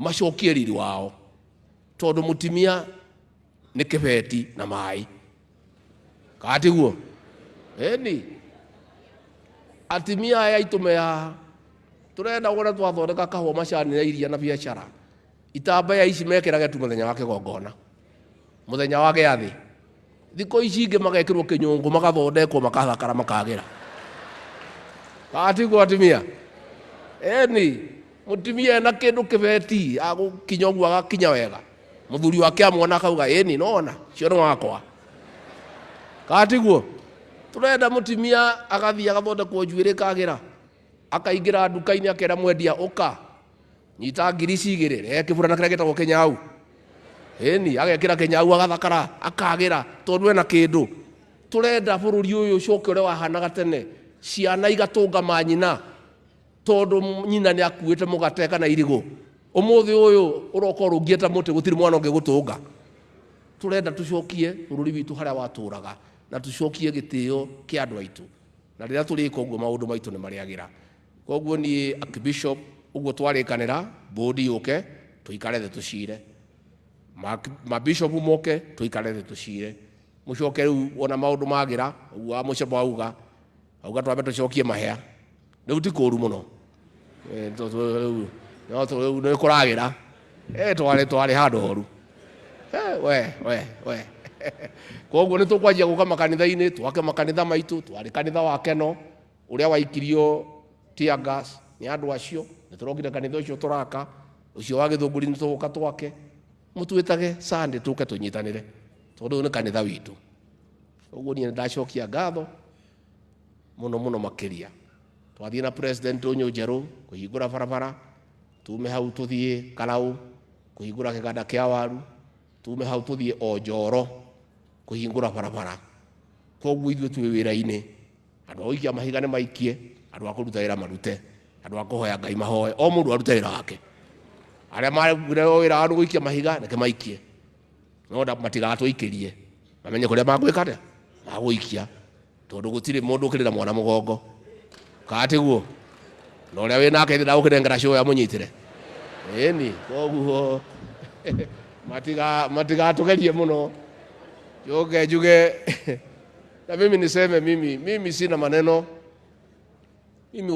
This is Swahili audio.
macokie riri wao tondu mutimia ni kibeti na mai katiguo eni atimia aya itumea turenda gora twathondeka kahua macani na iria na biashara itambaya ici mekirage tu muthenya wa kigongona muthenya wa giathi thiko ici ingi magekirwo kinyungu magathondekwo makathakara makagira katiguo atimia eni mutimia na kindu kibeti agukinya uguo agakinya wega muthuri wake amwona akauga eni nona cio ni wakwa katiguo turenda mutimia agathia agathondekwo njuiri kagira akaingira nduka-ini akera mwendia uka nyita ngiri cigire reke burana kira gitagwo kinyau eni agekira kinyau agathakara akagira tondu ena kindu turenda bururi uyu ucoke ure wahanaga tene ciana igatunga manyina tondu nyina ni akuite mugate kana irigo umuthi uyu uroka rungieta muti gutiri mwana ungi gutunga turenda tucokie bururi witu haria waturaga na tucokie gitio ki andu aitu na rira turika uguo maundu maitu ni mariagira koguo ni archbishop uguo twarikanira bodi yuke tuikare the tucire ma bishop moke tuikare the tucire mucoke riu wona maundu magira uguo mucebo auga twambe tucokie mahea riu ti kuru muno no kuragira twari handu horu we koguo ni tukwanjia guka makanitha-ini twake makanitha maitu twari kanitha wa Keno uria waikirio tear gas ni andu acio ni turokire kanitha ucio turaka ucio wa Githunguri ni tuguka twake mutuitage Sunday tuke tunyitanire tondu ni kanitha witu koguo ni ndacokia ngatho muno makiria twathie na president unyu njeru kuhingura barabara tume hau tuthie Karau kuhingura kiganda kia waru tume hau tuthie Onjoro kuhingura barabara koguo ithuĩ twĩ wĩra-inĩ andũ a gũikia mahiga nĩ maikie andũ a kũruta wĩra marute andũ a kũhoya Ngai mahoe o mũndũ arute wĩra wake arĩa marugire wĩra wa gũikia mahiga reke maikie no matigatũikĩrie mamenye kũrĩa magwĩka atĩa magũikia tondũ gũtirĩ mũndũ ũkĩrĩ na mwana mũgongo katiguo na ũrĩa wĩ nake ndagũkĩnengera show ya mũnyitĩre ĩni koguo matigatũgerie mũno Joge juge na mimi niseme mimi sina maneno mimi